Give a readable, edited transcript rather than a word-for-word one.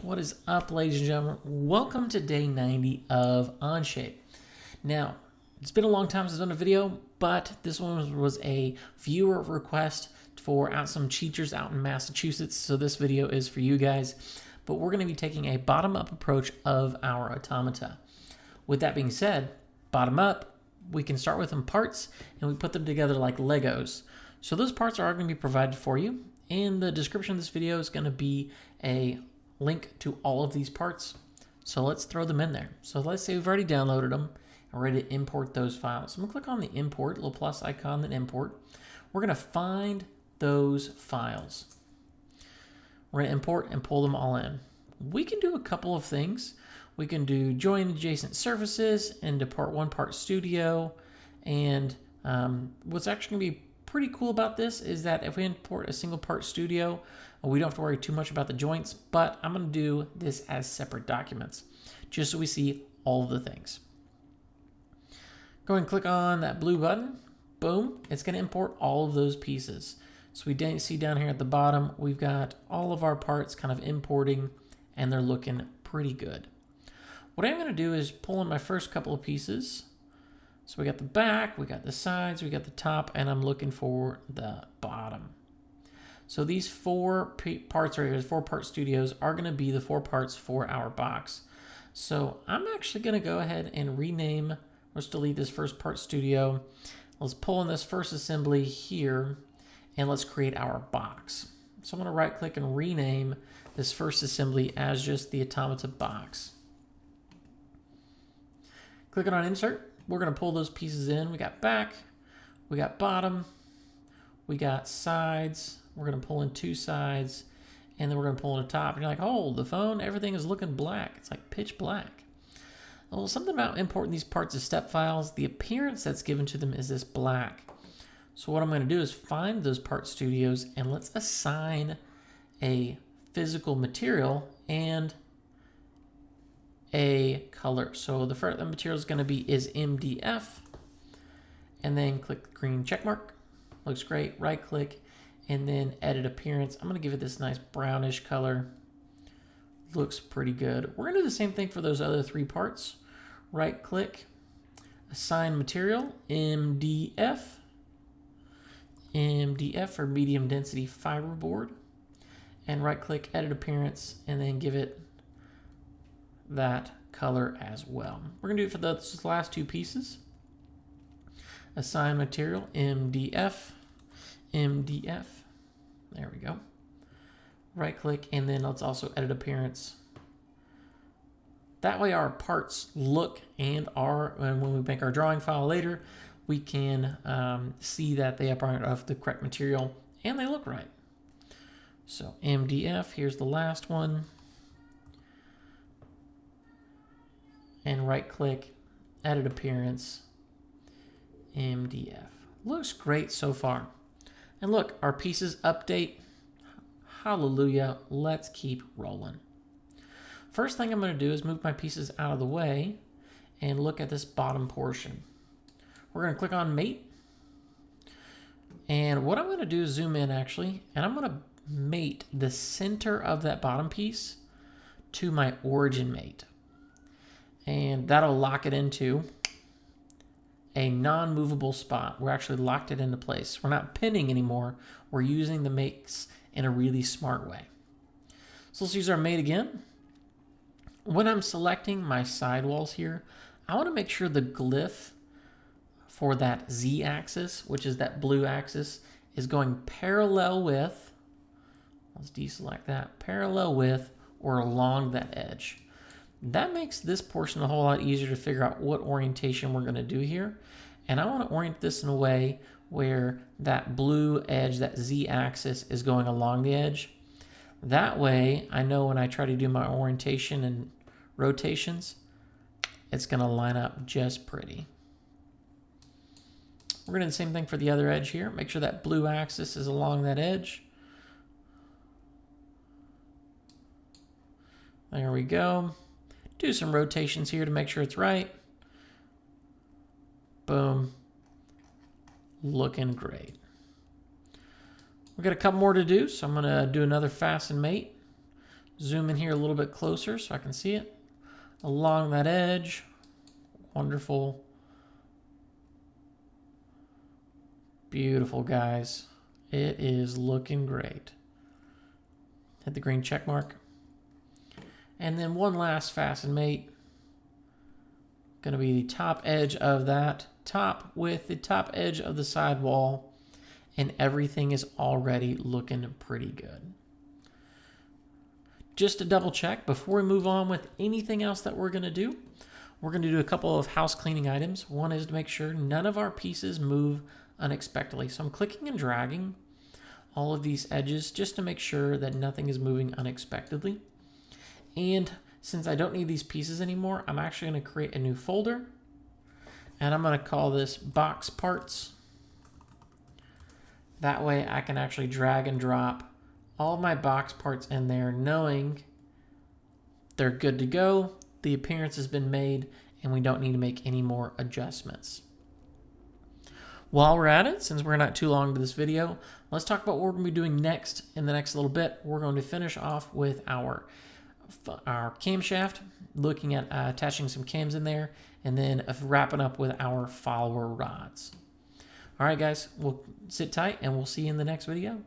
What is up, ladies and gentlemen? Welcome to day 90 of Onshape. Now, it's been a long time since I've done a video, but this one was a viewer request for some teachers out in Massachusetts, so this video is for you guys. But we're going to be taking a bottom-up approach of our automata. With that being said, bottom up, we can start with some parts, and we put them together like Legos. So those parts are going to be provided for you. In the description of this video is going to be a link to all of these parts. So let's throw them in there. So let's say we've already downloaded them and we're ready to import those files. So I'm gonna click on the import, little plus icon, then import. We're gonna find those files. We're gonna import and pull them all in. We can do a couple of things. We can do join adjacent surfaces into part studio. And what's actually gonna be pretty cool about this is that if we import a single part studio, we don't have to worry too much about the joints, but I'm going to do this as separate documents just so we see all of the things. Go and click on that blue button. Boom. It's going to import all of those pieces. So we see down here at the bottom, we've got all of our parts kind of importing and they're looking pretty good. What I'm going to do is pull in my first couple of pieces. So we got the back, we got the sides, we got the top, and I'm looking for the bottom. So these four parts right here, 4-part studios, are going to be the 4 parts for our box. So I'm actually going to go ahead and rename, let's delete this first part studio. Let's pull in this first assembly here, and let's create our box. So I'm going to right click and rename this first assembly as just the Automata box. Clicking on insert. We're going to pull those pieces in. We got back, we got bottom, we got sides. We're going to pull in 2 sides, and then we're going to pull in the top. And you're like, hold the phone, everything is looking black. It's like pitch black. Well, something about importing these parts as step files, the appearance that's given to them is this black. So what I'm going to do is find those part studios, and let's assign a physical material and a color. So the first material is going to is MDF, and then click the green check mark. Looks great. Right click and then edit appearance. I'm going to give it this nice brownish color. Looks pretty good. We're going to do the same thing for those other 3 parts. Right click, assign material, MDF for medium density fiberboard, and right click, edit appearance, and then give it that color as well. We're going to do it for those last 2 pieces. Assign material, MDF. There we go. Right click, and then let's also edit appearance. That way our parts look and when we make our drawing file later, we can see that they are of the correct material and they look right. So MDF, here's the last one. And right click, edit appearance, MDF. Looks great so far. And look, our pieces update. Hallelujah. Let's keep rolling. First thing I'm going to do is move my pieces out of the way and look at this bottom portion. We're going to click on mate. And what I'm going to do is zoom in actually, and I'm going to mate the center of that bottom piece to my origin mate. And that'll lock it into a non-movable spot. We're actually locked it into place. We're not pinning anymore. We're using the mates in a really smart way. So let's use our mate again. When I'm selecting my sidewalls here, I want to make sure the glyph for that Z-axis, which is that blue axis, is going parallel with, let's deselect that, parallel with or along that edge. That makes this portion a whole lot easier to figure out what orientation we're going to do here. And I want to orient this in a way where that blue edge, that Z-axis, is going along the edge. That way, I know when I try to do my orientation and rotations, it's going to line up just pretty. We're going to do the same thing for the other edge here. Make sure that blue axis is along that edge. There we go. Do some rotations here to make sure it's right. Boom. Looking great. We've got a couple more to do, so I'm going to do another fasten mate. Zoom in here a little bit closer so I can see it. Along that edge. Wonderful. Beautiful, guys. It is looking great. Hit the green check mark. And then one last fasten mate. Going to be the top edge of that top with the top edge of the side wall. And everything is already looking pretty good. Just to double check, before we move on with anything else that we're going to do, we're going to do a couple of house cleaning items. One is to make sure none of our pieces move unexpectedly. So I'm clicking and dragging all of these edges just to make sure that nothing is moving unexpectedly. And since I don't need these pieces anymore, I'm actually going to create a new folder. And I'm going to call this box parts. That way I can actually drag and drop all of my box parts in there, knowing they're good to go, the appearance has been made, and we don't need to make any more adjustments. While we're at it, since we're not too long to this video, let's talk about what we're going to be doing next in the next little bit. We're going to finish off with our camshaft, looking at attaching some cams in there, and then wrapping up with our follower rods. All right, guys, we'll sit tight, and we'll see you in the next video.